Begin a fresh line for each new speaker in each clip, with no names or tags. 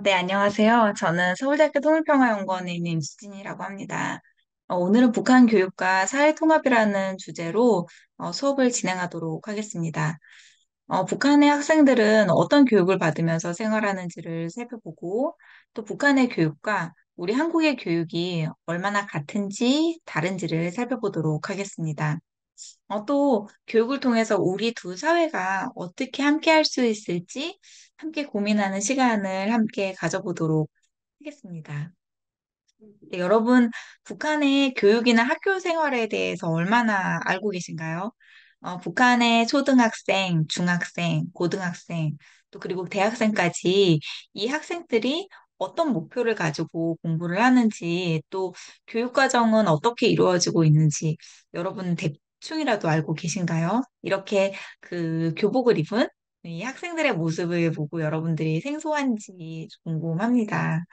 네, 안녕하세요. 저는 서울대학교 통일평화연구원에 있는 임수진이라고 합니다. 오늘은 북한 교육과 사회통합이라는 주제로 수업을 진행하도록 하겠습니다. 북한의 학생들은 어떤 교육을 받으면서 생활하는지를 살펴보고, 또 북한의 교육과 우리 한국의 교육이 얼마나 같은지 다른지를 살펴보도록 하겠습니다. 또 교육을 통해서 우리 두 사회가 어떻게 함께 할 수 있을지 함께 고민하는 시간을 함께 가져보도록 하겠습니다. 네, 여러분, 북한의 교육이나 학교 생활에 대해서 얼마나 알고 계신가요? 북한의 초등학생, 중학생, 고등학생, 또 그리고 대학생까지 이 학생들이 어떤 목표를 가지고 공부를 하는지, 또 교육과정은 어떻게 이루어지고 있는지 여러분 대충이라도 알고 계신가요? 이렇게 그 교복을 입은 이 학생들의 모습을 보고 여러분들이 생소한지 궁금합니다.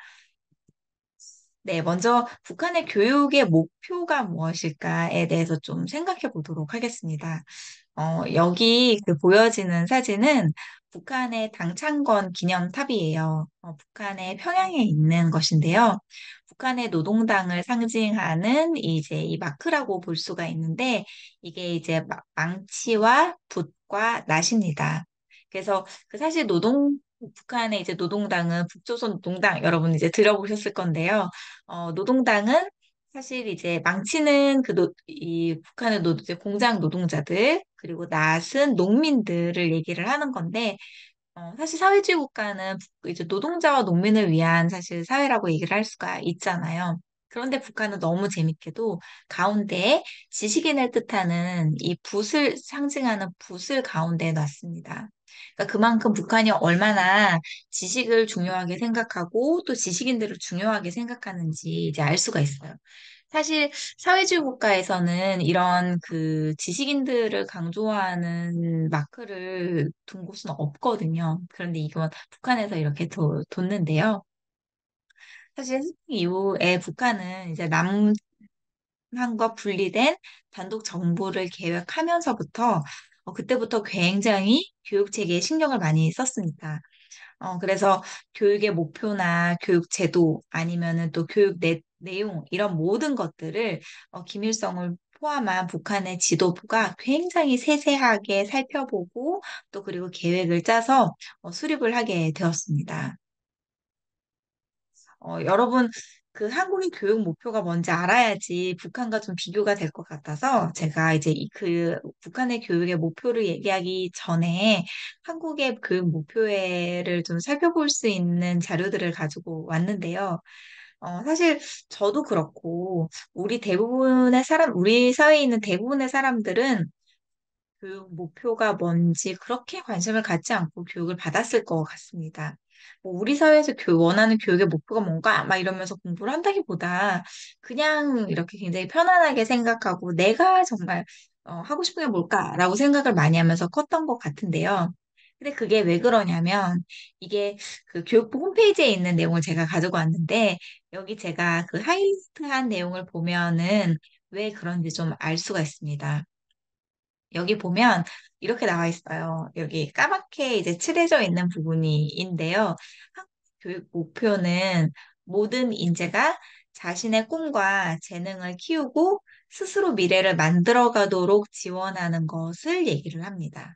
네, 먼저 북한의 교육의 목표가 무엇일까에 대해서 좀 생각해 보도록 하겠습니다. 여기 그 보여지는 사진은 북한의 당창건 기념탑이에요. 북한의 평양에 있는 것인데요. 북한의 노동당을 상징하는 이제 이 마크라고 볼 수가 있는데 이게 이제 망치와 붓과 낫입니다. 그래서 그 사실 북한의 이제 노동당은 북조선 노동당 여러분 이제 들어보셨을 건데요. 노동당은 사실 이제 망치는 이 북한의 이제 공장 노동자들, 그리고 낫은 농민들을 얘기를 하는 건데, 사실 사회주의 국가는 이제 노동자와 농민을 위한 사실 사회라고 얘기를 할 수가 있잖아요. 그런데 북한은 너무 재밌게도 가운데에 지식인을 뜻하는 이 붓을 상징하는 붓을 가운데에 놨습니다. 그러니까 그만큼 북한이 얼마나 지식을 중요하게 생각하고 또 지식인들을 중요하게 생각하는지 이제 알 수가 있어요. 사실 사회주의 국가에서는 이런 그 지식인들을 강조하는 마크를 둔 곳은 없거든요. 그런데 이건 북한에서 이렇게 뒀는데요. 사실 해방 이후에 북한은 이제 남한과 분리된 단독 정부를 계획하면서부터 그때부터 굉장히 교육 체계에 신경을 많이 썼습니다. 그래서 교육의 목표나 교육 제도 아니면은 또 교육 내용 이런 모든 것들을 김일성을 포함한 북한의 지도부가 굉장히 세세하게 살펴보고 또 그리고 계획을 짜서 수립을 하게 되었습니다. 여러분 그 한국의 교육 목표가 뭔지 알아야지 북한과 좀 비교가 될 것 같아서 제가 이제 그 북한의 교육의 목표를 얘기하기 전에 한국의 교육 목표를 좀 살펴볼 수 있는 자료들을 가지고 왔는데요. 사실 저도 그렇고 우리 사회에 있는 대부분의 사람들은 교육 목표가 뭔지 그렇게 관심을 갖지 않고 교육을 받았을 것 같습니다. 뭐 우리 사회에서 원하는 교육의 목표가 뭔가 막 이러면서 공부를 한다기보다 그냥 이렇게 굉장히 편안하게 생각하고 내가 정말 하고 싶은 게 뭘까라고 생각을 많이 하면서 컸던 것 같은데요. 근데 그게 왜 그러냐면 이게 그 교육부 홈페이지에 있는 내용을 제가 가지고 왔는데 여기 제가 그 하이라이트한 내용을 보면은 왜 그런지 좀 알 수가 있습니다. 여기 보면 이렇게 나와 있어요. 여기 까맣게 이제 칠해져 있는 부분이인데요. 한국 교육 목표는 모든 인재가 자신의 꿈과 재능을 키우고 스스로 미래를 만들어가도록 지원하는 것을 얘기를 합니다.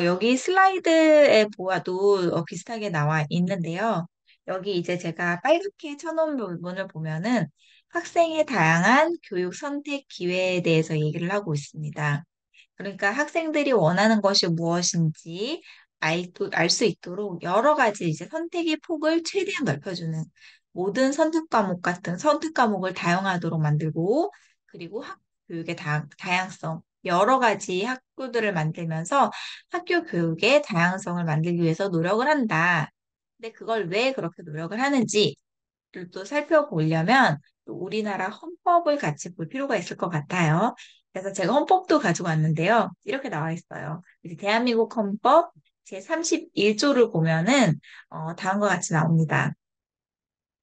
여기 슬라이드에 보아도 비슷하게 나와 있는데요. 여기 이제 제가 빨갛게 쳐놓은 부분을 보면은 학생의 다양한 교육 선택 기회에 대해서 얘기를 하고 있습니다. 그러니까 학생들이 원하는 것이 무엇인지 알 수 있도록 여러 가지 이제 선택의 폭을 최대한 넓혀주는 모든 선택 과목 같은 선택 과목을 다양하도록 만들고 그리고 교육의 다양성, 여러 가지 학교들을 만들면서 학교 교육의 다양성을 만들기 위해서 노력을 한다. 근데 그걸 왜 그렇게 노력을 하는지 또 살펴보려면 또 우리나라 헌법을 같이 볼 필요가 있을 것 같아요. 그래서 제가 헌법도 가지고 왔는데요. 이렇게 나와 있어요. 이제 대한민국 헌법 제31조를 보면은 다음과 같이 나옵니다.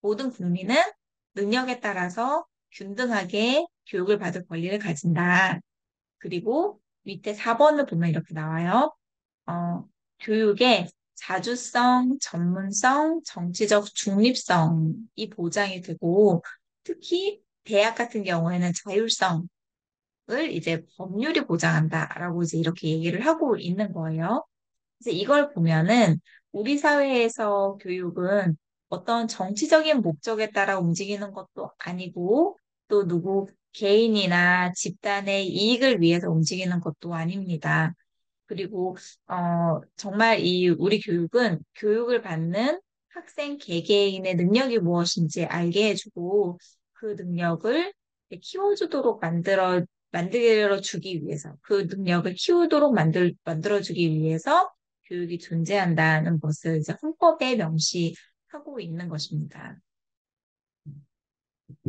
모든 국민은 능력에 따라서 균등하게 교육을 받을 권리를 가진다. 그리고 밑에 4번을 보면 이렇게 나와요. 어, 교육의 자주성, 전문성, 정치적 중립성이 보장이 되고, 특히 대학 같은 경우에는 자율성을 이제 법률이 보장한다라고 이제 이렇게 얘기를 하고 있는 거예요. 그래서 이걸 보면은 우리 사회에서 교육은 어떤 정치적인 목적에 따라 움직이는 것도 아니고 또 누구 개인이나 집단의 이익을 위해서 움직이는 것도 아닙니다. 그리고 정말 이 우리 교육은 교육을 받는 학생 개개인의 능력이 무엇인지 알게 해주고 그 능력을 키워주도록 만들어 주기 위해서 그 능력을 키우도록 만들어 주기 위해서 교육이 존재한다는 것을 이제 헌법에 명시하고 있는 것입니다.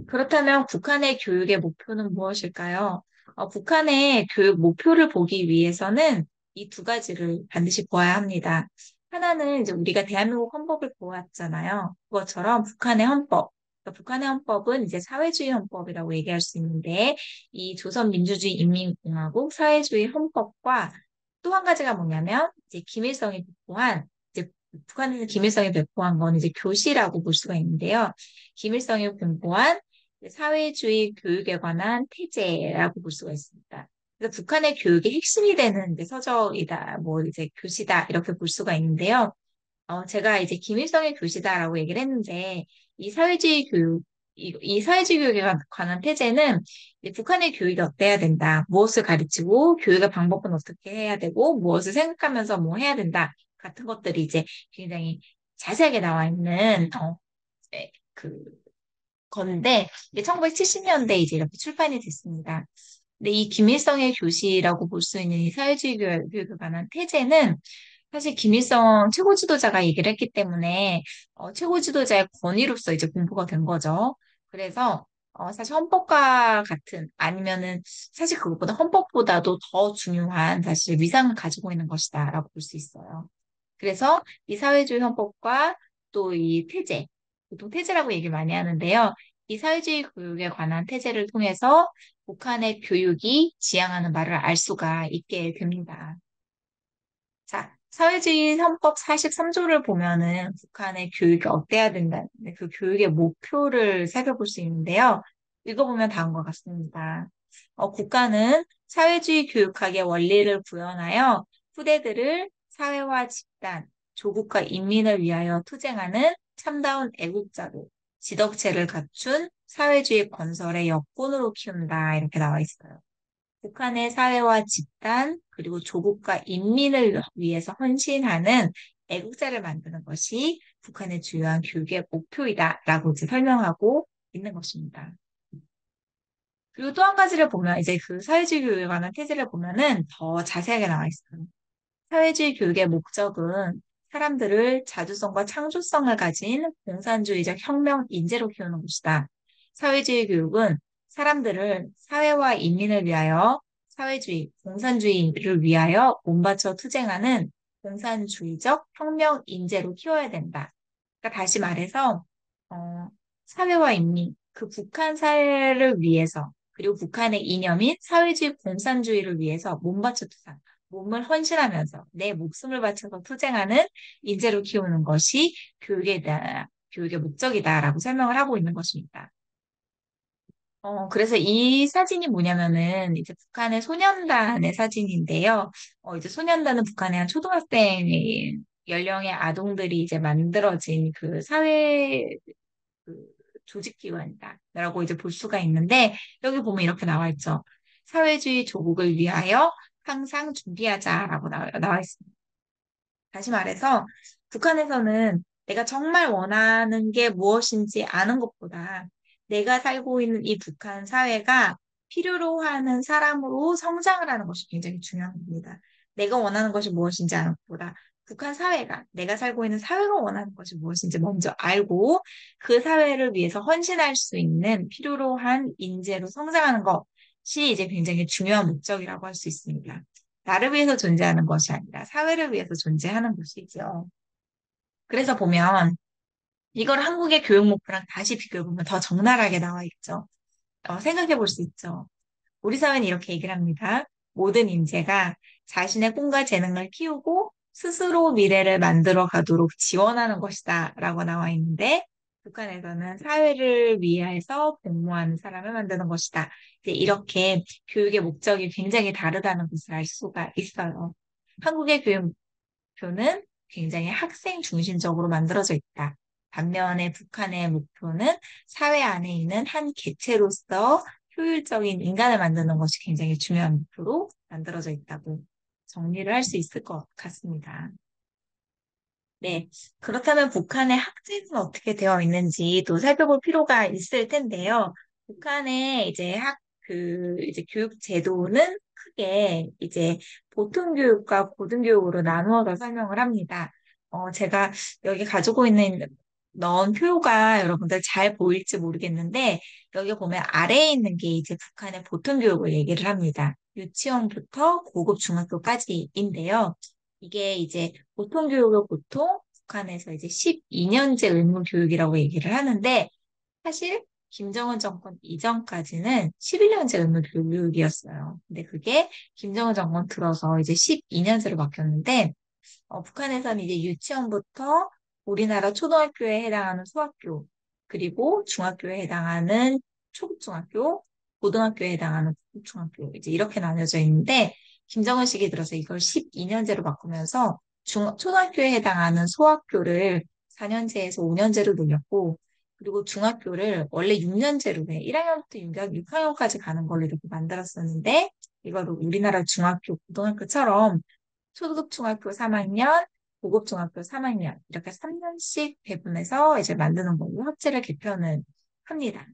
그렇다면 북한의 교육의 목표는 무엇일까요? 북한의 교육 목표를 보기 위해서는 이 두 가지를 반드시 보아야 합니다. 하나는 이제 우리가 대한민국 헌법을 보았잖아요. 그것처럼 북한의 헌법. 그러니까 북한의 헌법은 이제 사회주의 헌법이라고 얘기할 수 있는데 이 조선민주주의 인민공화국 사회주의 헌법과 또 한 가지가 뭐냐면 이제 김일성이 배포한 이제 북한에서 김일성이 배포한 건 이제 교시라고 볼 수가 있는데요. 김일성이 공포한 사회주의 교육에 관한 태제라고 볼 수가 있습니다. 그래서 북한의 교육의 핵심이 되는 이제 서적이다, 뭐 이제 교시다 이렇게 볼 수가 있는데요. 제가 이제 김일성의 교시다라고 얘기를 했는데 이 사회주의 교육 이 사회주의 교육에 관한 태제는 이제 북한의 교육이 어때야 된다, 무엇을 가르치고 교육의 방법은 어떻게 해야 되고 무엇을 생각하면서 뭐 해야 된다 같은 것들이 이제 굉장히 자세하게 나와 있는 네, 그 건데 이게 1970년대 이제 이렇게 출판이 됐습니다. 근데 이 김일성의 교시라고 볼 수 있는 이 사회주의 교육에 관한 태제는 사실 김일성 최고 지도자가 얘기를 했기 때문에 최고 지도자의 권위로서 이제 공부가 된 거죠. 그래서 사실 헌법과 같은 아니면은 사실 그것보다 헌법보다도 더 중요한 사실 위상을 가지고 있는 것이다라고 볼 수 있어요. 그래서 이 사회주의 헌법과 또 이 태제, 보통 태제라고 얘기 많이 하는데요. 이 사회주의 교육에 관한 태제를 통해서 북한의 교육이 지향하는 바를 알 수가 있게 됩니다. 자, 사회주의 헌법 43조를 보면은 북한의 교육이 어때야 된다는 그 교육의 목표를 살펴볼 수 있는데요. 읽어보면 다음과 같습니다. 국가는 사회주의 교육학의 원리를 구현하여 후대들을 사회와 집단, 조국과 인민을 위하여 투쟁하는 참다운 애국자로 지덕체를 갖춘 사회주의 건설의 역군으로 키운다. 이렇게 나와 있어요. 북한의 사회와 집단, 그리고 조국과 인민을 위해서 헌신하는 애국자를 만드는 것이 북한의 주요한 교육의 목표이다라고 이제 설명하고 있는 것입니다. 그리고 또 한 가지를 보면 이제 그 사회주의 교육에 관한 태제를 보면은 더 자세하게 나와 있어요. 사회주의 교육의 목적은 사람들을 자주성과 창조성을 가진 공산주의적 혁명 인재로 키우는 것이다. 사회주의 교육은 사람들을 사회와 인민을 위하여 사회주의, 공산주의를 위하여 몸바쳐 투쟁하는 공산주의적 혁명 인재로 키워야 된다. 그러니까 다시 말해서 어, 사회와 인민, 그 북한 사회를 위해서 그리고 북한의 이념인 사회주의 공산주의를 위해서 몸바쳐 투쟁, 몸을 헌신하면서 내 목숨을 바쳐서 투쟁하는 인재로 키우는 것이 교육의 목적이다라고 설명을 하고 있는 것입니다. 그래서 이 사진이 뭐냐면은 이제 북한의 소년단의 사진인데요. 이제 소년단은 북한의 한 초등학생 연령의 아동들이 이제 만들어진 그 사회 그 조직기관이다라고 이제 볼 수가 있는데 여기 보면 이렇게 나와 있죠. 사회주의 조국을 위하여 항상 준비하자라고 나와 있습니다. 다시 말해서 북한에서는 내가 정말 원하는 게 무엇인지 아는 것보다 내가 살고 있는 이 북한 사회가 필요로 하는 사람으로 성장을 하는 것이 굉장히 중요한 겁니다. 내가 원하는 것이 무엇인지 아는 것보다 북한 사회가 내가 살고 있는 사회가 원하는 것이 무엇인지 먼저 알고 그 사회를 위해서 헌신할 수 있는 필요로 한 인재로 성장하는 것이 이제 굉장히 중요한 목적이라고 할 수 있습니다. 나를 위해서 존재하는 것이 아니라 사회를 위해서 존재하는 것이죠. 그래서 보면 이걸 한국의 교육 목표랑 다시 비교해보면 더 적나라하게 나와 있죠. 생각해 볼 수 있죠. 우리 사회는 이렇게 얘기를 합니다. 모든 인재가 자신의 꿈과 재능을 키우고 스스로 미래를 만들어 가도록 지원하는 것이다 라고 나와 있는데, 북한에서는 사회를 위해서 복무하는 사람을 만드는 것이다. 이제 이렇게 교육의 목적이 굉장히 다르다는 것을 알 수가 있어요. 한국의 교육표는 굉장히 학생 중심적으로 만들어져 있다. 반면에 북한의 목표는 사회 안에 있는 한 개체로서 효율적인 인간을 만드는 것이 굉장히 중요한 목표로 만들어져 있다고 정리를 할 수 있을 것 같습니다. 네. 그렇다면 북한의 학제는 어떻게 되어 있는지 또 살펴볼 필요가 있을 텐데요. 북한의 이제 교육 제도는 크게 이제 보통 교육과 고등 교육으로 나누어서 설명을 합니다. 제가 여기 가지고 있는 넣은 표가 여러분들 잘 보일지 모르겠는데, 여기 보면 아래에 있는 게 이제 북한의 보통 교육을 얘기를 합니다. 유치원부터 고급 중학교까지인데요. 이게 이제 보통 교육을 보통 북한에서 이제 12년제 의무 교육이라고 얘기를 하는데, 사실 김정은 정권 이전까지는 11년제 의무 교육이었어요. 근데 그게 김정은 정권 들어서 이제 12년제로 바뀌었는데, 북한에서는 이제 유치원부터 우리나라 초등학교에 해당하는 소학교, 그리고 중학교에 해당하는 초중학교, 고등학교에 해당하는 중학교, 이제 이렇게 나뉘어져 있는데, 김정은 시기 들어서 이걸 12년제로 바꾸면서 초등학교에 해당하는 소학교를 4년제에서 5년제로 늘렸고, 그리고 중학교를 원래 6년제로 해. 1학년부터 6학년까지 가는 걸로 이렇게 만들었었는데, 이거를 우리나라 중학교, 고등학교처럼 초급 중학교 3학년, 고급 중학교 3학년 이렇게 3년씩 배분해서 이제 만드는 걸로 학제를 개편을 합니다.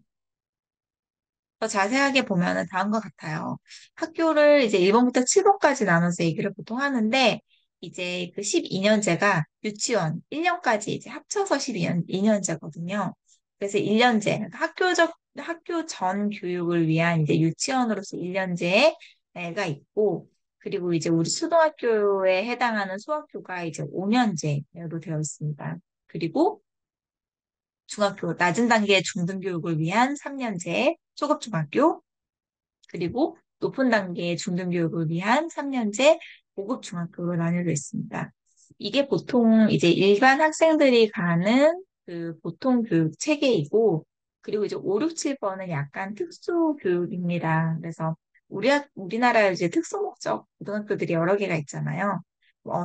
더 자세하게 보면은 다음과 같아요. 학교를 이제 1번부터 7번까지 나눠서 얘기를 보통 하는데, 이제 그 12년제가 유치원 1년까지 이제 합쳐서 2년제거든요. 그래서 1년제, 그러니까 학교 전 교육을 위한 이제 유치원으로서 1년제가 있고, 그리고 이제 우리 초등학교에 해당하는 소학교가 이제 5년제로 되어 있습니다. 그리고 중학교, 낮은 단계 중등교육을 위한 3년제 초급중학교, 그리고 높은 단계의 중등교육을 위한 3년제 고급중학교로 나뉘어져 있습니다. 이게 보통 이제 일반 학생들이 가는 그 보통 교육 체계이고, 그리고 이제 5, 6, 7번은 약간 특수 교육입니다. 그래서 우리나라에 이제 특수 목적 고등학교들이 여러 개가 있잖아요.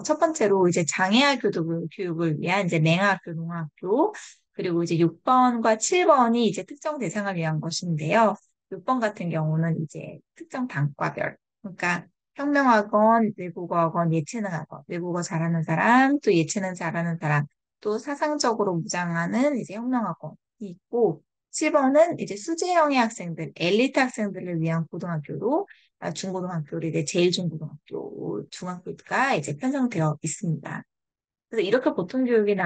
첫 번째로 이제 장애아 교육을 위한 이제 맹학교, 농학교, 그리고 이제 6번과 7번이 이제 특정 대상을 위한 것인데요. 6번 같은 경우는 이제 특정 단과별, 그러니까 혁명학원, 외국어학원, 예체능학원, 외국어 잘하는 사람, 또 예체능 잘하는 사람, 또 사상적으로 무장하는 이제 혁명학원이 있고, 7번은 이제 수재형의 학생들, 엘리트 학생들을 위한 고등학교로, 중고등학교로 이제 제일중고등학교, 중학교가 이제 편성되어 있습니다. 그래서 이렇게 보통 교육이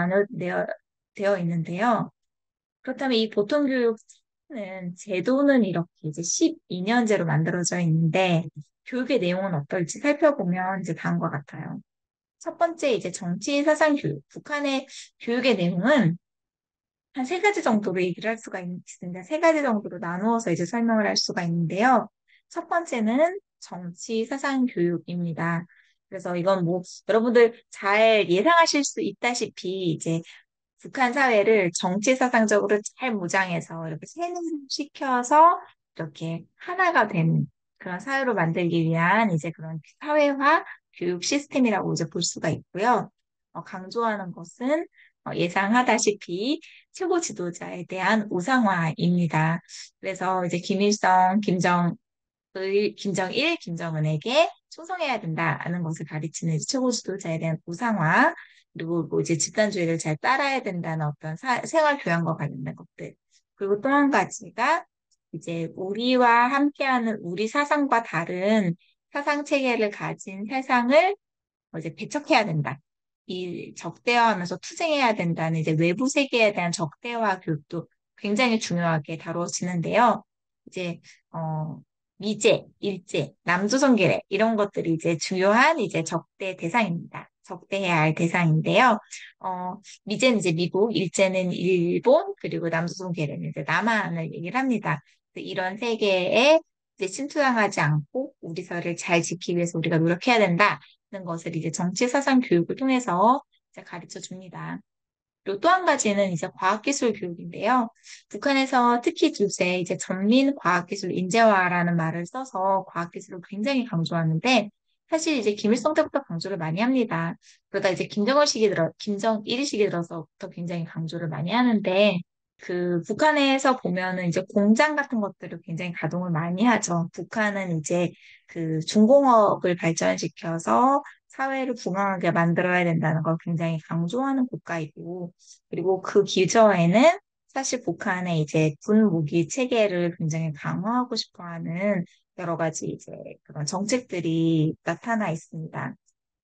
되어 있는데요. 그렇다면 이 보통교육은 제도는 이렇게 이제 12년제로 만들어져 있는데, 교육의 내용은 어떨지 살펴보면 이제 다음과 같아요. 첫 번째 이제 정치 사상 교육. 북한의 교육의 내용은 한 세 가지 정도로 얘기를 할 수가 있습니다. 세 가지 정도로 나누어서 이제 설명을 할 수가 있는데요. 첫 번째는 정치 사상 교육입니다. 그래서 이건 뭐 여러분들 잘 예상하실 수 있다시피 이제 북한 사회를 정치사상적으로 잘 무장해서 이렇게 세뇌시켜서 이렇게 하나가 되는 그런 사회로 만들기 위한 이제 그런 사회화 교육 시스템이라고 이제 볼 수가 있고요. 강조하는 것은 예상하다시피 최고 지도자에 대한 우상화입니다. 그래서 이제 김일성, 김정일, 김정은에게 충성해야 된다는 것을 가르치는 이제 최고 지도자에 대한 우상화, 그리고 뭐 이제 집단주의를 잘 따라야 된다는 어떤 생활 교양과 관련된 것들. 그리고 또 한 가지가 이제 우리와 함께하는 우리 사상과 다른 사상 체계를 가진 세상을 이제 배척해야 된다. 이 적대화하면서 투쟁해야 된다는 이제 외부 세계에 대한 적대화 교육도 굉장히 중요하게 다뤄지는데요. 이제 어 미제, 일제, 남조선계래 이런 것들이 이제 주요한 이제 적대 대상입니다. 적대해야 할 대상인데요. 미제는 이제 미국, 일제는 일본, 그리고 남조선계래는 이제 남한을 얘기를 합니다. 이런 세계에 이제 침투당하지 않고 우리 사회를 잘 지키기 위해서 우리가 노력해야 된다. 것을 이제 정치 사상 교육을 통해서 이제 가르쳐 줍니다. 그리고 또 한 가지는 이제 과학기술 교육인데요. 북한에서 특히 요새 이제 전민 과학기술 인재화라는 말을 써서 과학기술을 굉장히 강조하는데 사실 이제 김일성 때부터 강조를 많이 합니다. 그러다 이제 김정일이 시기 들어서부터 굉장히 강조를 많이 하는데 그 북한에서 보면은 이제 공장 같은 것들을 굉장히 가동을 많이 하죠. 북한은 이제 그 중공업을 발전시켜서 사회를 부강하게 만들어야 된다는 걸 굉장히 강조하는 국가이고, 그리고 그 기저에는 사실 북한의 이제 군무기 체계를 굉장히 강화하고 싶어 하는 여러 가지 이제 그런 정책들이 나타나 있습니다.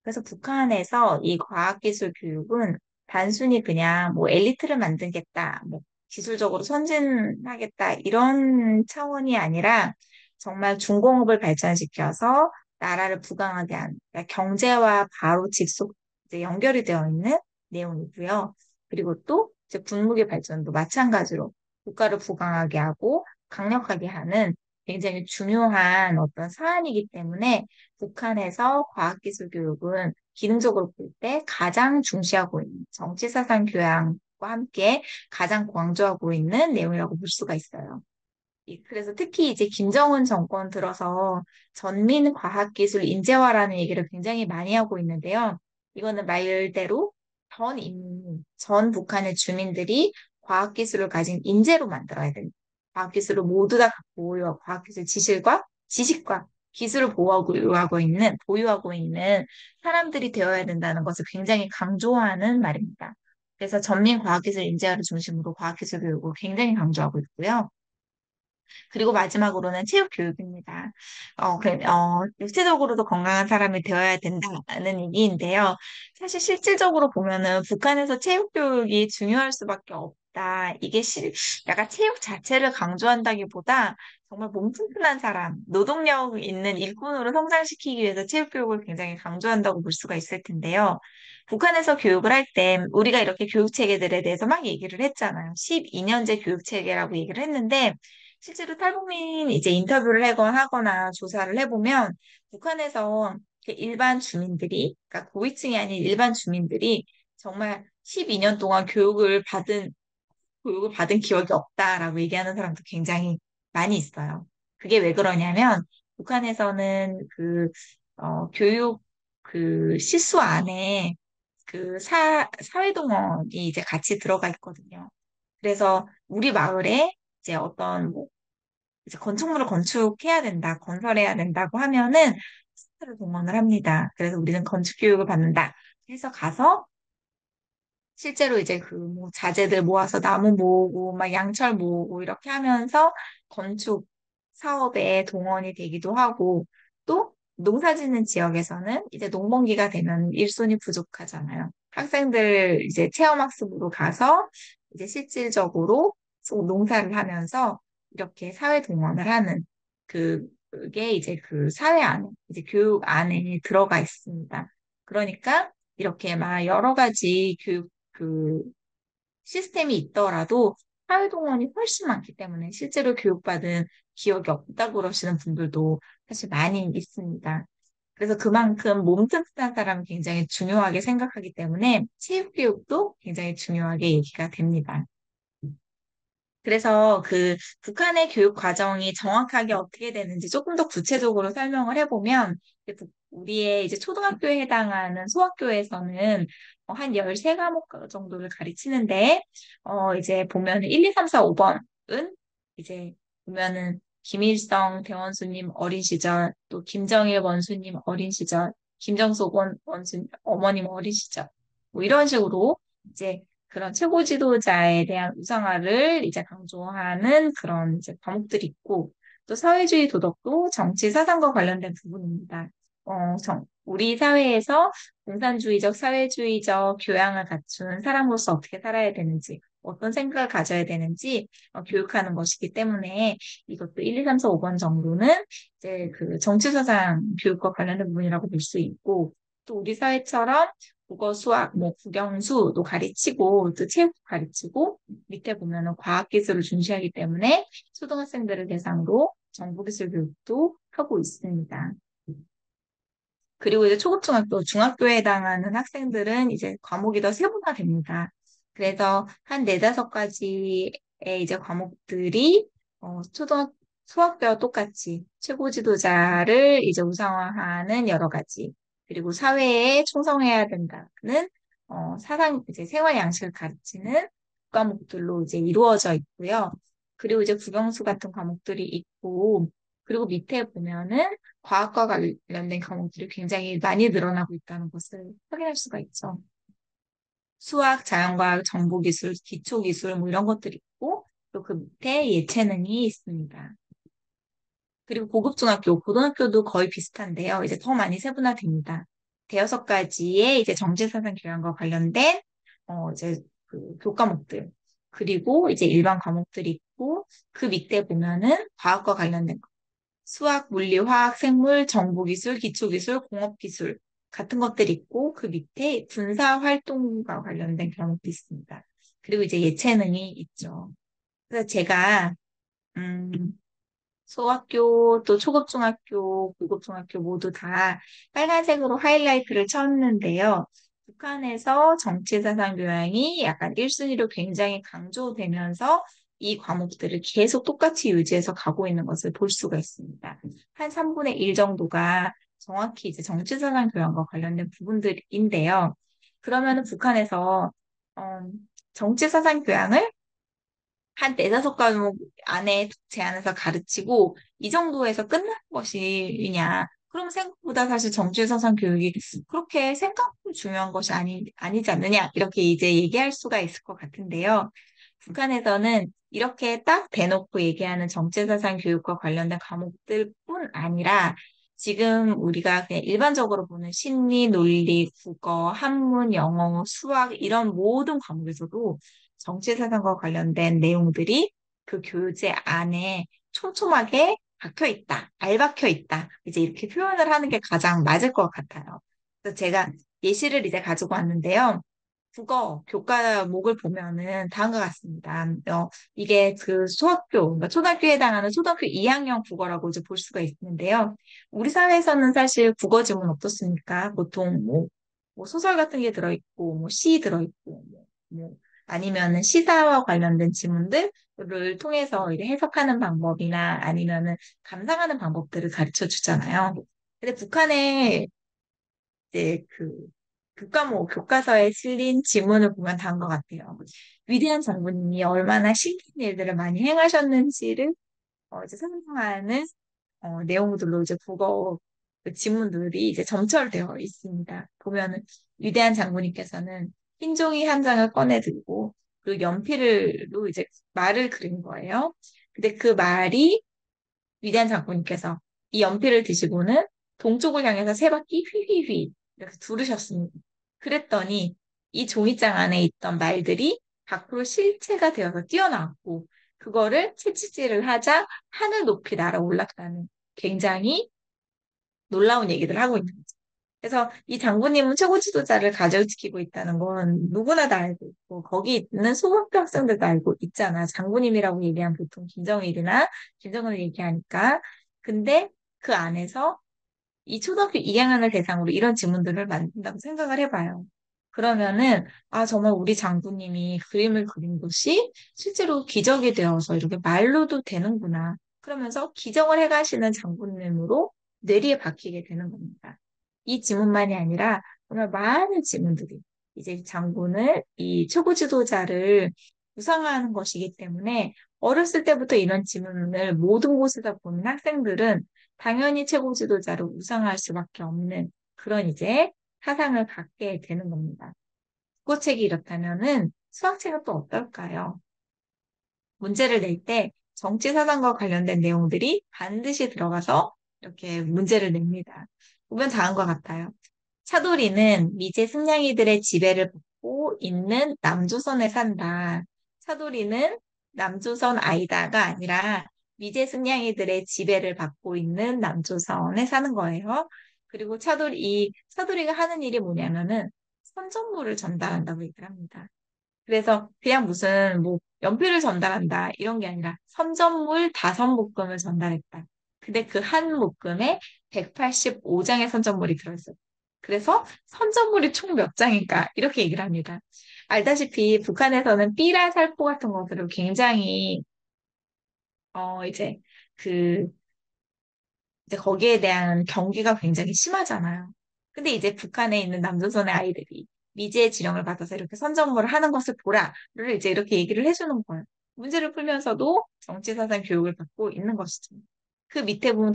그래서 북한에서 이 과학기술 교육은 단순히 그냥 뭐 엘리트를 만들겠다, 뭐 기술적으로 선진하겠다, 이런 차원이 아니라 정말 중공업을 발전시켜서 나라를 부강하게 하는, 그러니까 경제와 바로 직속 이제 연결이 되어 있는 내용이고요. 그리고 또 이제 군무기 발전도 마찬가지로 국가를 부강하게 하고 강력하게 하는 굉장히 중요한 어떤 사안이기 때문에 북한에서 과학기술 교육은 기능적으로 볼 때 가장 중시하고 있는 정치사상 교양과 함께 가장 강조하고 있는 내용이라고 볼 수가 있어요. 그래서 특히 이제 김정은 정권 들어서 전민과학기술 인재화라는 얘기를 굉장히 많이 하고 있는데요. 이거는 말대로 전 북한의 주민들이 과학기술을 가진 인재로 만들어야 됩니다. 과학기술을 모두 다 갖고 과학기술 지식과 기술을 보유하고 있는 사람들이 되어야 된다는 것을 굉장히 강조하는 말입니다. 그래서 전민과학기술 인재화를 중심으로 과학기술 교육을 굉장히 강조하고 있고요. 그리고 마지막으로는 체육 교육입니다. 육체적으로도 건강한 사람이 되어야 된다는 얘기인데요. 사실 실질적으로 보면은 북한에서 체육 교육이 중요할 수밖에 없다. 약간 체육 자체를 강조한다기보다 정말 몸 튼튼한 사람, 노동력 있는 일꾼으로 성장시키기 위해서 체육 교육을 굉장히 강조한다고 볼 수가 있을 텐데요. 북한에서 교육을 할 때 우리가 이렇게 교육 체계들에 대해서 막 얘기를 했잖아요. 12년제 교육 체계라고 얘기를 했는데 실제로 탈북민 이제 인터뷰를 하거나 조사를 해보면 북한에서 일반 주민들이, 그러니까 고위층이 아닌 일반 주민들이 정말 12년 동안 교육을 받은 기억이 없다라고 얘기하는 사람도 굉장히 많이 있어요. 그게 왜 그러냐면 북한에서는 교육 시수 안에 사회동원이 이제 같이 들어가 있거든요. 그래서 우리 마을에 이제 어떤 뭐 이제 건축물을 건설해야 된다고 하면은 스타를 동원을 합니다. 그래서 우리는 건축 교육을 받는다. 해서 가서 실제로 이제 뭐 자재들 모아서 나무 모으고 막 양철 모으고 이렇게 하면서 건축 사업에 동원이 되기도 하고 또 농사 짓는 지역에서는 이제 농번기가 되면 일손이 부족하잖아요. 학생들 이제 체험학습으로 가서 이제 실질적으로 농사를 하면서 이렇게 사회 동원을 하는 그게 이제 그 사회 안에 이제 교육 안에 들어가 있습니다. 그러니까 이렇게 막 여러 가지 그 시스템이 있더라도 사회동원이 훨씬 많기 때문에 실제로 교육받은 기억이 없다고 그러시는 분들도 사실 많이 있습니다. 그래서 그만큼 몸 튼튼한 사람을 굉장히 중요하게 생각하기 때문에 체육교육도 굉장히 중요하게 얘기가 됩니다. 그래서 북한의 교육 과정이 정확하게 어떻게 되는지 조금 더 구체적으로 설명을 해보면, 우리의 이제 초등학교에 해당하는 소학교에서는 한 13과목 정도를 가르치는데, 이제 보면 1, 2, 3, 4, 5번은 이제 보면은 김일성 대원수님 어린 시절, 또 김정일 원수님 어린 시절, 김정숙 원수님 어머님 어린 시절, 뭐 이런 식으로 이제 그런 최고 지도자에 대한 우상화를 이제 강조하는 그런 이제 과목들이 있고, 또 사회주의 도덕도 정치 사상과 관련된 부분입니다. 우리 사회에서 공산주의적, 사회주의적 교양을 갖춘 사람으로서 어떻게 살아야 되는지, 어떤 생각을 가져야 되는지 교육하는 것이기 때문에 이것도 1, 2, 3, 4, 5번 정도는 이제 그 정치 사상 교육과 관련된 부분이라고 볼 수 있고, 또 우리 사회처럼 국어, 수학, 뭐 국영수도 가르치고 또 체육도 가르치고 밑에 보면은 과학기술을 중시하기 때문에 초등학생들을 대상으로 정보기술 교육도 하고 있습니다. 그리고 이제 초급중학교, 중학교에 해당하는 학생들은 이제 과목이 더 세분화됩니다. 그래서 한 네다섯 가지의 이제 과목들이 수학배와 똑같이 최고 지도자를 이제 우상화하는 여러 가지, 그리고 사회에 충성해야 된다는 이제 생활 양식을 가르치는 과목들로 이제 이루어져 있고요. 그리고 이제 국영수 같은 과목들이 있고, 그리고 밑에 보면은 과학과 관련된 과목들이 굉장히 많이 늘어나고 있다는 것을 확인할 수가 있죠. 수학, 자연과학, 정보기술, 기초기술 뭐 이런 것들이 있고 또 그 밑에 예체능이 있습니다. 그리고 고급중학교, 고등학교도 거의 비슷한데요. 이제 더 많이 세분화됩니다. 대여섯 가지의 이제 정치사상 교양과 관련된 이제 그 교과목들, 그리고 이제 일반 과목들이 있고 그 밑에 보면은 과학과 관련된 수학, 물리, 화학, 생물, 정보기술, 기초기술, 공업기술 같은 것들이 있고 그 밑에 군사활동과 관련된 과목도 있습니다. 그리고 이제 예체능이 있죠. 그래서 제가 음, 소학교, 또 초급중학교, 고급중학교 모두 다 빨간색으로 하이라이트를 쳤는데요. 북한에서 정치사상 교양이 약간 1순위로 굉장히 강조되면서 이 과목들을 계속 똑같이 유지해서 가고 있는 것을 볼 수가 있습니다. 한 3분의 1 정도가 정확히 이제 정치사상 교양과 관련된 부분들인데요. 그러면은 북한에서 어, 정치사상 교양을 한 네다섯 과목 안에 제안해서 가르치고 이 정도에서 끝나는 것이냐? 그럼 생각보다 사실 정치사상 교육이 그렇게 생각보다 중요한 것이 아니지 않느냐? 이렇게 이제 얘기할 수가 있을 것 같은데요. 북한에서는 이렇게 딱 대놓고 얘기하는 정치사상 교육과 관련된 과목들뿐 아니라 지금 우리가 그냥 일반적으로 보는 심리, 논리, 국어, 한문, 영어, 수학 이런 모든 과목에서도 정치사상과 관련된 내용들이 그 교재 안에 촘촘하게 박혀 있다, 알박혀 있다. 이제 이렇게 표현을 하는 게 가장 맞을 것 같아요. 그래서 제가 예시를 이제 가지고 왔는데요. 국어 교과목을 보면은 다음과 같습니다. 이게 그 그러니까 초등학교에 해당하는 초등학교 2학년 국어라고 이제 볼 수가 있는데요. 우리 사회에서는 사실 국어 지문 어떻습니까? 보통 뭐 소설 같은 게 들어있고, 뭐 시 들어있고, 뭐 아니면은 시사와 관련된 지문들을 통해서 이제 해석하는 방법이나 아니면은 감상하는 방법들을 가르쳐 주잖아요. 근데 북한에 이제 그 교과서에 실린 지문을 보면 다음과 같아요. 위대한 장군님이 얼마나 신기한 일들을 많이 행하셨는지를 이제 상상하는 내용들로 이제 국어 그 지문들이 이제 점철되어 있습니다. 보면은 위대한 장군님께서는 흰 종이 한 장을 꺼내 들고 그 연필로 이제 말을 그린 거예요. 근데 그 말이 위대한 장군님께서 이 연필을 드시고는 동쪽을 향해서 세 바퀴 휘휘휘 이렇게 두르셨습니다. 그랬더니 이 종이장 안에 있던 말들이 밖으로 실체가 되어서 뛰어나왔고 그거를 채찍질을 하자 하늘 높이 날아올랐다는 굉장히 놀라운 얘기를 하고 있는 거죠. 그래서 이 장군님은 최고 지도자를 가지고 있다는 건 누구나 다 알고 있고 거기 있는 소학교 학생들도 알고 있잖아. 장군님이라고 얘기하면 보통 김정일이나 김정은을 얘기하니까. 근데 그 안에서 이 초등학교 2학년을 대상으로 이런 지문들을 만든다고 생각을 해봐요. 그러면은, 아, 정말 우리 장군님이 그림을 그린 것이 실제로 기적이 되어서 이렇게 말로도 되는구나. 그러면서 기적을 해가시는 장군님으로 뇌리에 박히게 되는 겁니다. 이 지문만이 아니라 정말 많은 지문들이 이제 장군을, 이 최고 지도자를 우상화하는 것이기 때문에 어렸을 때부터 이런 지문을 모든 곳에서 보는 학생들은 당연히 최고 지도자를 우상할 수밖에 없는 그런 이제 사상을 갖게 되는 겁니다. 국어책이 이렇다면은 수학책은 또 어떨까요? 문제를 낼 때 정치 사상과 관련된 내용들이 반드시 들어가서 이렇게 문제를 냅니다. 보면 다음과 같아요. 차돌이는 미제 승냥이들의 지배를 받고 있는 남조선에 산다. 차돌이는 남조선 아이다가 아니라 미제 승냥이들의 지배를 받고 있는 남조선에 사는 거예요. 그리고 차돌이가 하는 일이 뭐냐면은 선전물을 전달한다고 얘기를 합니다. 그래서 그냥 무슨 뭐 연필을 전달한다 이런 게 아니라 선전물 5묶음을 전달했다. 근데 그 한 묶음에 185장의 선전물이 들어있어요. 그래서 선전물이 총 몇 장인가? 이렇게 얘기를 합니다. 알다시피 북한에서는 삐라 살포 같은 것들을 굉장히, 이제 그 이제 거기에 대한 경계가 굉장히 심하잖아요. 근데 이제 북한에 있는 남조선의 아이들이 미제의 지령을 받아서 이렇게 선전물을 하는 것을 보라를 이제 이렇게 얘기를 해주는 거예요. 문제를 풀면서도 정치사상 교육을 받고 있는 것이죠. 그 밑에는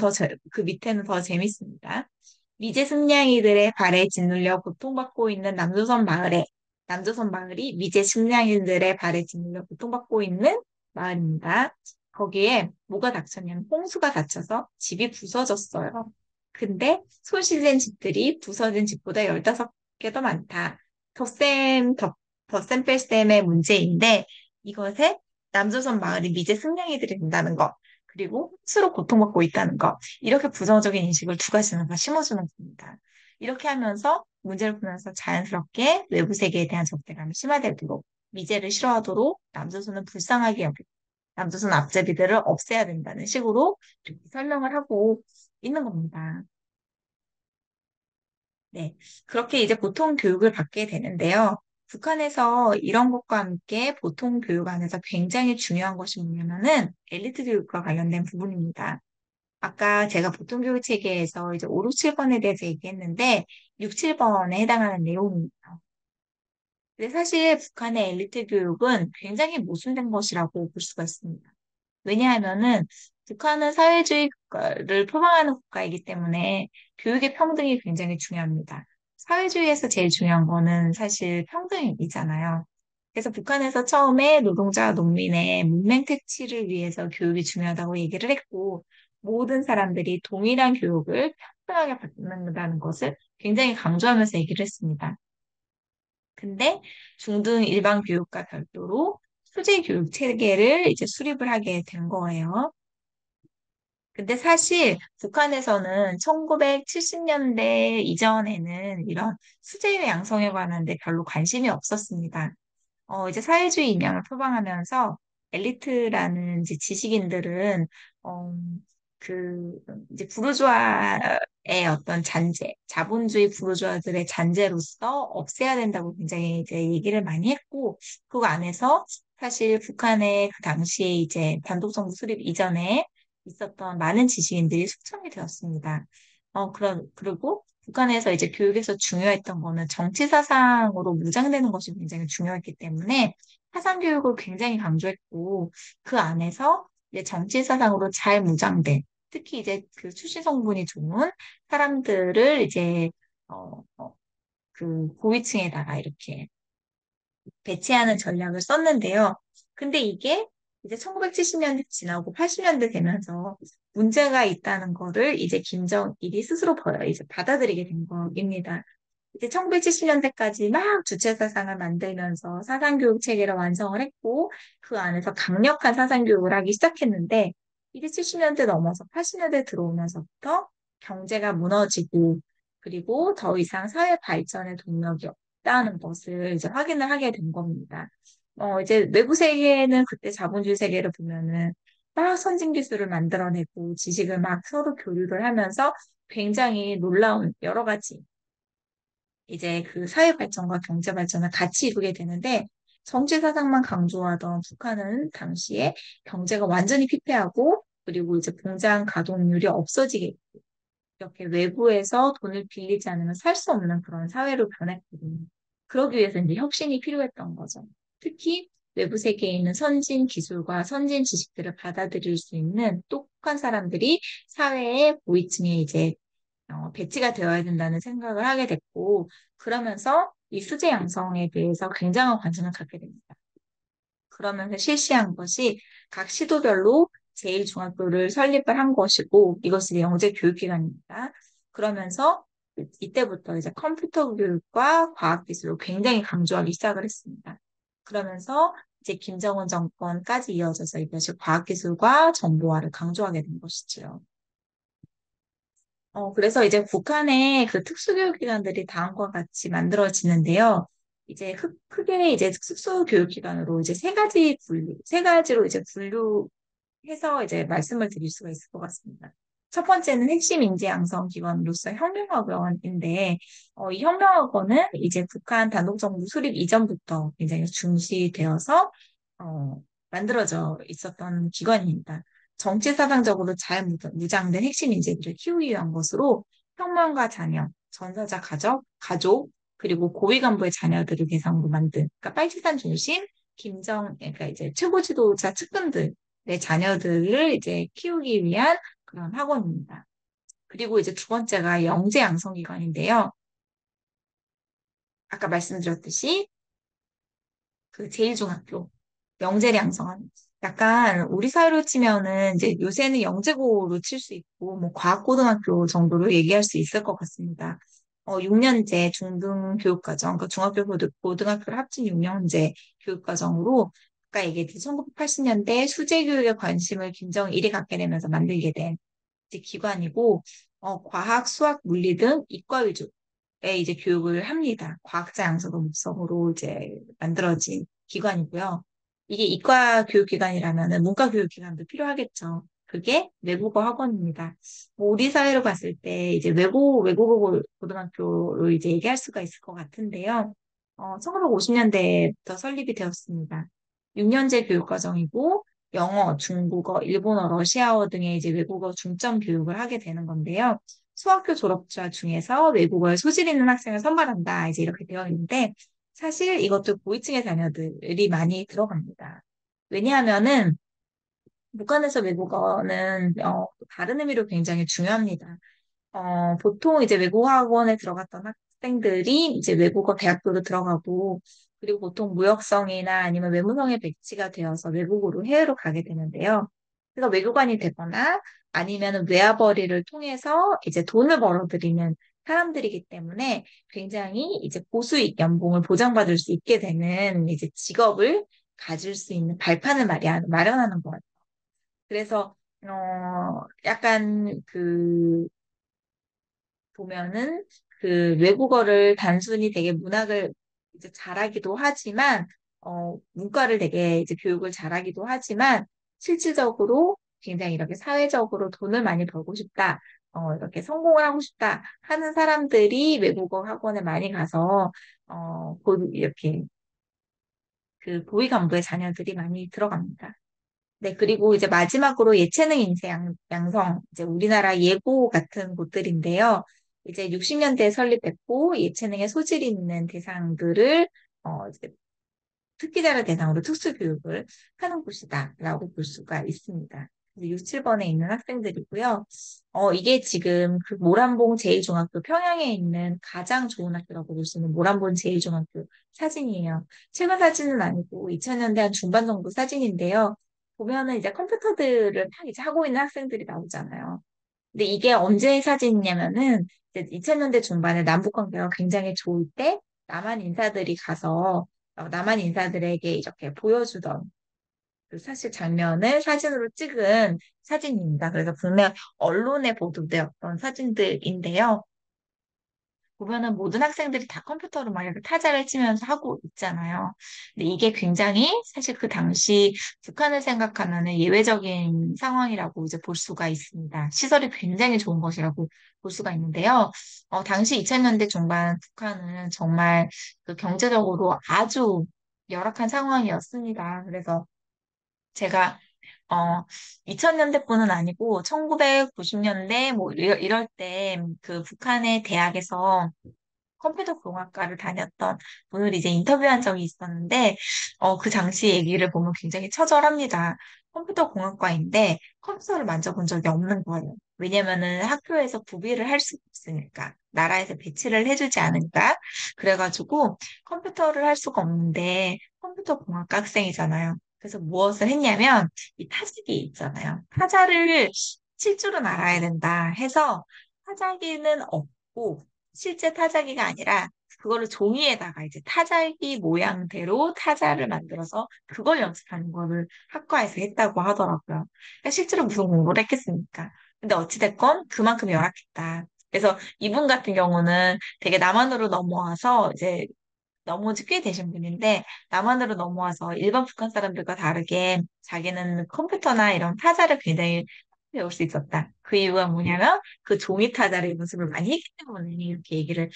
더 재밌습니다. 미제 승냥이들의 발에 짓눌려 고통받고 있는 남조선 마을이 미제 승냥이들의 발에 짓눌려 고통받고 있는 마을입니다. 거기에 뭐가 닥쳤냐면 홍수가 닥쳐서 집이 부서졌어요. 근데 손실된 집들이 부서진 집보다 15개 더 많다. 덧셈, 덧, 덧셈 뺄셈의 문제인데 이것에 남조선 마을이 미제 승냥이들이 된다는 것, 그리고 스스로 고통받고 있다는 것, 이렇게 부정적인 인식을 두 가지는 다 심어주는 겁니다. 이렇게 하면서 문제를 풀면서 자연스럽게 외부 세계에 대한 적대감이 심화되도록 미제를 싫어하도록 남조선은 불쌍하게 여기고 남조선 앞제비들을 없애야 된다는 식으로 이렇게 설명을 하고 있는 겁니다. 네. 그렇게 이제 보통 교육을 받게 되는데요. 북한에서 이런 것과 함께 보통 교육 안에서 굉장히 중요한 것이 뭐냐면은 엘리트 교육과 관련된 부분입니다. 아까 제가 보통 교육 체계에서 이제 5, 6, 7번에 대해서 얘기했는데 6, 7번에 해당하는 내용입니다. 근데 사실 북한의 엘리트 교육은 굉장히 모순된 것이라고 볼 수가 있습니다. 왜냐하면은 북한은 사회주의 국가를 표방하는 국가이기 때문에 교육의 평등이 굉장히 중요합니다. 사회주의에서 제일 중요한 거는 사실 평등이잖아요. 그래서 북한에서 처음에 노동자, 농민의 문맹 퇴치를 위해서 교육이 중요하다고 얘기를 했고, 모든 사람들이 동일한 교육을 평등하게 받는다는 것을 굉장히 강조하면서 얘기를 했습니다. 근데 중등 일반 교육과 별도로 수제 교육 체계를 이제 수립을 하게 된 거예요. 근데 사실 북한에서는 1970년대 이전에는 이런 수제 양성에 관한 데 별로 관심이 없었습니다. 이제 사회주의 이념을 표방하면서 엘리트라는 이제 지식인들은, 어, 그, 이제 부르주아의 어떤 잔재, 자본주의 부르주아들의 잔재로서 없애야 된다고 굉장히 이제 얘기를 많이 했고, 그 안에서 사실 북한의 그 당시에 이제 단독정부 수립 이전에 있었던 많은 지식인들이 숙청이 되었습니다. 그리고 북한에서 이제 교육에서 중요했던 거는 정치 사상으로 무장되는 것이 굉장히 중요했기 때문에 사상 교육을 굉장히 강조했고 그 안에서 이제 정치 사상으로 잘 무장된 특히 이제 그 수시 성분이 좋은 사람들을 이제 그 고위층에다가 이렇게 배치하는 전략을 썼는데요. 근데 이게 이제 1970년대 지나고 80년대 되면서 문제가 있다는 거를 이제 김정일이 스스로 이제 받아들이게 된 겁니다. 이제 1970년대까지 막 주체 사상을 만들면서 사상교육 체계를 완성을 했고 그 안에서 강력한 사상교육을 하기 시작했는데 이제 70년대 넘어서 80년대 들어오면서부터 경제가 무너지고 그리고 더 이상 사회 발전의 동력이 없다는 것을 이제 확인을 하게 된 겁니다. 이제 외부 세계는 그때 자본주의 세계를 보면은 막 선진 기술을 만들어내고 지식을 막 서로 교류를 하면서 굉장히 놀라운 여러 가지 이제 그 사회 발전과 경제 발전을 같이 이루게 되는데 정치 사상만 강조하던 북한은 당시에 경제가 완전히 피폐하고 그리고 이제 공장 가동률이 없어지게 이렇게 외부에서 돈을 빌리지 않으면 살 수 없는 그런 사회로 변했거든요. 그러기 위해서 이제 혁신이 필요했던 거죠. 특히 외부 세계에 있는 선진 기술과 선진 지식들을 받아들일 수 있는 똑똑한 사람들이 사회의 고위층에 이제 배치가 되어야 된다는 생각을 하게 됐고, 그러면서 이 수제 양성에 대해서 굉장한 관심을 갖게 됩니다. 그러면서 실시한 것이 각 시도별로 제1중학교를 설립을 한 것이고, 이것이 영재 교육기관입니다. 그러면서 이때부터 이제 컴퓨터 교육과 과학기술을 굉장히 강조하기 시작을 했습니다. 그러면서 이제 김정은 정권까지 이어져서 이것이 과학기술과 정보화를 강조하게 된 것이죠. 그래서 이제 북한의 그 특수교육기관들이 다음과 같이 만들어지는데요. 이제 크게 이제 특수교육기관으로 이제 세 가지로 이제 분류해서 이제 말씀을 드릴 수가 있을 것 같습니다. 첫 번째는 핵심 인재 양성 기관으로서 혁명학원인데, 이 혁명학원은 이제 북한 단독정부 수립 이전부터 굉장히 중시되어서, 어, 만들어져 있었던 기관입니다. 정치사상적으로 잘 무장된 핵심 인재들을 키우기 위한 것으로 혁명가 자녀, 전사자 가족, 그리고 고위 간부의 자녀들을 대상으로 만든, 그러니까 빨치산 중심, 그러니까 이제 최고 지도자 측근들의 자녀들을 이제 키우기 위한 그런 학원입니다. 그리고 이제 두 번째가 영재 양성기관인데요. 아까 말씀드렸듯이 그 제1중학교 영재를 양성하는 약간 우리 사회로 치면은 이제 요새는 영재고로 칠 수 있고 뭐 과학고등학교 정도로 얘기할 수 있을 것 같습니다. 6년제 중등교육과정, 그러니까 중학교 고등학교를 합친 6년제 교육과정으로 아까 얘기했듯이 1980년대 수재교육에 관심을 김정일이 갖게 되면서 만들게 된 이제 기관이고, 과학, 수학, 물리 등 이과 위주의 이제 교육을 합니다. 과학자 양성을 목적으로 이제 만들어진 기관이고요. 이게 이과 교육기관이라면은 문과 교육기관도 필요하겠죠. 그게 외국어 학원입니다. 뭐 우리 사회로 봤을 때 이제 외국어 고등학교로 이제 얘기할 수가 있을 것 같은데요. 1950년대부터 설립이 되었습니다. 6년제 교육과정이고, 영어, 중국어, 일본어, 러시아어 등의 이제 외국어 중점 교육을 하게 되는 건데요. 수학교 졸업자 중에서 외국어에 소질 있는 학생을 선발한다. 이제 이렇게 되어 있는데, 사실 이것도 고위층의 자녀들이 많이 들어갑니다. 왜냐하면은, 북한에서 외국어는, 다른 의미로 굉장히 중요합니다. 보통 이제 외국어 학원에 들어갔던 학생들이 이제 외국어 대학교로 들어가고, 그리고 보통 무역성이나 아니면 외무성에 배치가 되어서 외국으로 해외로 가게 되는데요. 그래서 외교관이 되거나 아니면 외화벌이를 통해서 이제 돈을 벌어들이는 사람들이기 때문에 굉장히 이제 고수익 연봉을 보장받을 수 있게 되는 이제 직업을 가질 수 있는 발판을 마련하는 거예요. 그래서 약간 보면은 그 외국어를 단순히 되게 문학을 이제 잘하기도 하지만 문과를 되게 이제 교육을 잘하기도 하지만 실질적으로 굉장히 이렇게 사회적으로 돈을 많이 벌고 싶다. 이렇게 성공을 하고 싶다 하는 사람들이 외국어 학원에 많이 가서 이렇게 그 고위 간부의 자녀들이 많이 들어갑니다. 네, 그리고 이제 마지막으로 예체능 인재 양성, 이제 우리나라 예고 같은 곳들인데요. 이제 60년대에 설립했고, 예체능에 소질이 있는 대상들을, 이제 특기자를 대상으로 특수교육을 하는 곳이다라고 볼 수가 있습니다. 6, 7번에 있는 학생들이고요. 이게 지금 그 모란봉 제1중학교 평양에 있는 가장 좋은 학교라고 볼 수 있는 모란봉 제1중학교 사진이에요. 최근 사진은 아니고 2000년대 한 중반 정도 사진인데요. 보면은 이제 컴퓨터들을 막 이제 하고 있는 학생들이 나오잖아요. 근데 이게 언제 사진이냐면은 이제 2000년대 중반에 남북 관계가 굉장히 좋을 때 남한 인사들이 가서 남한 인사들에게 이렇게 보여주던 그 사실 장면을 사진으로 찍은 사진입니다. 그래서 국내 언론에 보도되었던 사진들인데요. 보면은 모든 학생들이 다 컴퓨터로 막 이렇게 타자를 치면서 하고 있잖아요. 근데 이게 굉장히 사실 그 당시 북한을 생각하면은 예외적인 상황이라고 이제 볼 수가 있습니다. 시설이 굉장히 좋은 것이라고 볼 수가 있는데요. 당시 2000년대 중반 북한은 정말 그 경제적으로 아주 열악한 상황이었습니다. 그래서 제가 2000년대뿐은 아니고 1990년대 뭐 이럴 때 그 북한의 대학에서 컴퓨터 공학과를 다녔던 분을 이제 인터뷰한 적이 있었는데, 그 당시 얘기를 보면 굉장히 처절합니다. 컴퓨터 공학과인데 컴퓨터를 만져본 적이 없는 거예요. 왜냐면은 학교에서 구비를 할 수가 없으니까. 나라에서 배치를 해주지 않으니까. 그래가지고 컴퓨터를 할 수가 없는데 컴퓨터 공학과 학생이잖아요. 그래서 무엇을 했냐면 이 타자기 있잖아요. 타자를 칠 줄은 알아야 된다 해서 타자기는 없고 실제 타자기가 아니라 그거를 종이에다가 이제 타자기 모양대로 타자를 만들어서 그걸 연습하는 거를 학과에서 했다고 하더라고요. 그러니까 실제로 무슨 공부를 했겠습니까? 근데 어찌됐건 그만큼 열악했다. 그래서 이분 같은 경우는 되게 남한으로 넘어와서 이제 넘어온 지 꽤 되신 분인데 남한으로 넘어와서 일반 북한 사람들과 다르게 자기는 컴퓨터나 이런 타자를 굉장히 배울 수 있었다. 그 이유가 뭐냐면 그 종이 타자를 연습을 많이 했기 때문에 이렇게 얘기를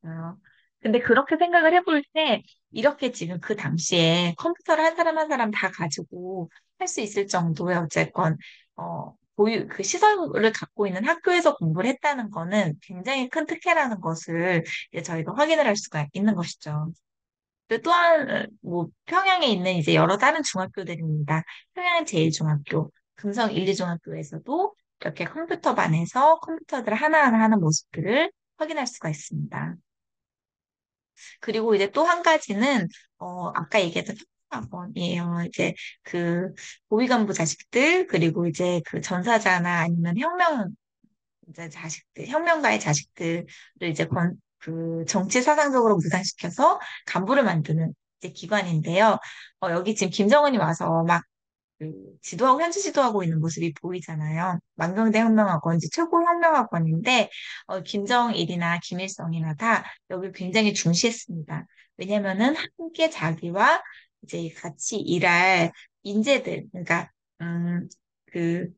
했어요. 근데 그렇게 생각을 해볼 때 이렇게 지금 그 당시에 컴퓨터를 한 사람 한 사람 다 가지고 할 수 있을 정도의 어쨌건 보유 그 시설을 갖고 있는 학교에서 공부를 했다는 거는 굉장히 큰 특혜라는 것을 이제 저희가 확인을 할 수가 있는 것이죠. 그리고 또한 뭐 평양에 있는 이제 여러 다른 중학교들입니다. 평양 제일중학교, 금성 1, 2중학교에서도 이렇게 컴퓨터반에서 컴퓨터들 하나하나 하는 모습들을 확인할 수가 있습니다. 그리고 이제 또 한 가지는 아까 얘기했던 학원이에요. 이제 그 고위간부 자식들 그리고 이제 그 전사자나 아니면 혁명 이제 자식들, 혁명가의 자식들을 이제 그 정치 사상적으로 무장시켜서 간부를 만드는 이제 기관인데요. 여기 지금 김정은이 와서 막 그 지도하고 현재 지도하고 있는 모습이 보이잖아요. 만경대 혁명학원 이제 최고 혁명학원인데 김정일이나 김일성이나 다 여기 굉장히 중시했습니다. 왜냐면은 함께 자기와 이제 같이 일할 인재들, 그러니까 음, 그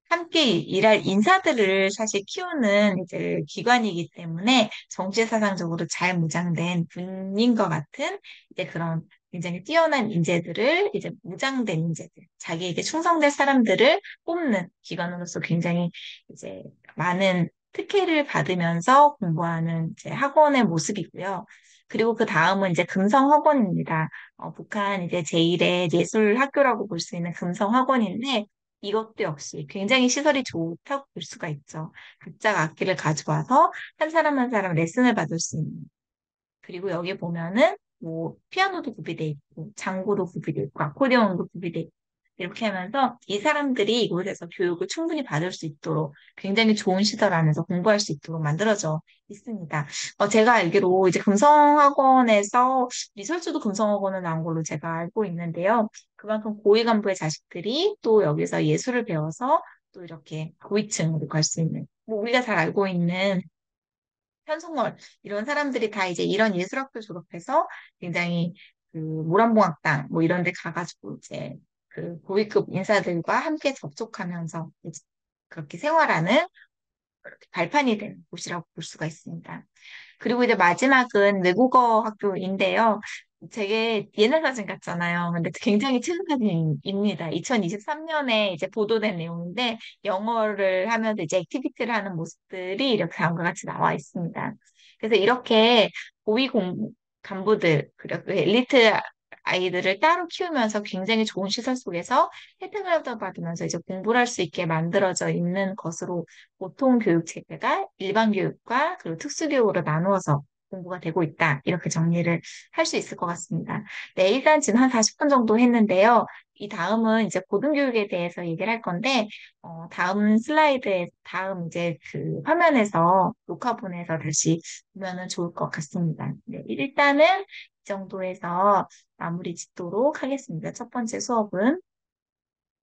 함께 일할 인사들을 사실 키우는 이제 기관이기 때문에 정치사상적으로 잘 무장된 군인과 같은 이제 그런 굉장히 뛰어난 인재들을 이제 무장된 인재들, 자기에게 충성될 사람들을 뽑는 기관으로서 굉장히 이제 많은 특혜를 받으면서 공부하는 이제 학원의 모습이고요. 그리고 그 다음은 이제 금성학원입니다. 북한 이제 제1의 예술학교라고 볼 수 있는 금성학원인데 이것도 역시 굉장히 시설이 좋다고 볼 수가 있죠. 각자가 악기를 가져와서 한 사람 한 사람 레슨을 받을 수 있는. 그리고 여기 보면은 뭐 피아노도 구비돼 있고 장구도 구비돼 있고 아코디언도 구비돼 있고 이렇게 하면서 이 사람들이 이곳에서 교육을 충분히 받을 수 있도록 굉장히 좋은 시설 안에서 공부할 수 있도록 만들어져 있습니다. 제가 알기로 이제 금성학원에서 미술주도 금성학원에 나온 걸로 제가 알고 있는데요. 그만큼 고위 간부의 자식들이 또 여기서 예술을 배워서 또 이렇게 고위층으로 갈 수 있는 뭐 우리가 잘 알고 있는 현송월 이런 사람들이 다 이제 이런 예술학교 졸업해서 굉장히 그 모란봉학당 뭐 이런 데 가가지고 이제 그 고위급 인사들과 함께 접촉하면서 이제 그렇게 생활하는 그렇게 발판이 된 곳이라고 볼 수가 있습니다. 그리고 이제 마지막은 외국어 학교인데요. 되게 옛날 사진 같잖아요. 근데 굉장히 최근 사진입니다. 2023년에 이제 보도된 내용인데 영어를 하면서 이제 액티비티를 하는 모습들이 이렇게 다음과 같이 나와 있습니다. 그래서 이렇게 간부들, 그리고 그 엘리트 아이들을 따로 키우면서 굉장히 좋은 시설 속에서 혜택을 받으면서 이제 공부를 할 수 있게 만들어져 있는 것으로 보통 교육 체계가 일반 교육과 그리고 특수 교육으로 나누어서 공부가 되고 있다. 이렇게 정리를 할 수 있을 것 같습니다. 네, 일단 지금 한 40분 정도 했는데요. 이 다음은 이제 고등교육에 대해서 얘기를 할 건데, 다음 슬라이드에, 다음 이제 그 화면에서 녹화본에서 다시 보면은 좋을 것 같습니다. 네, 일단은 이 정도에서 마무리 짓도록 하겠습니다. 첫 번째 수업은.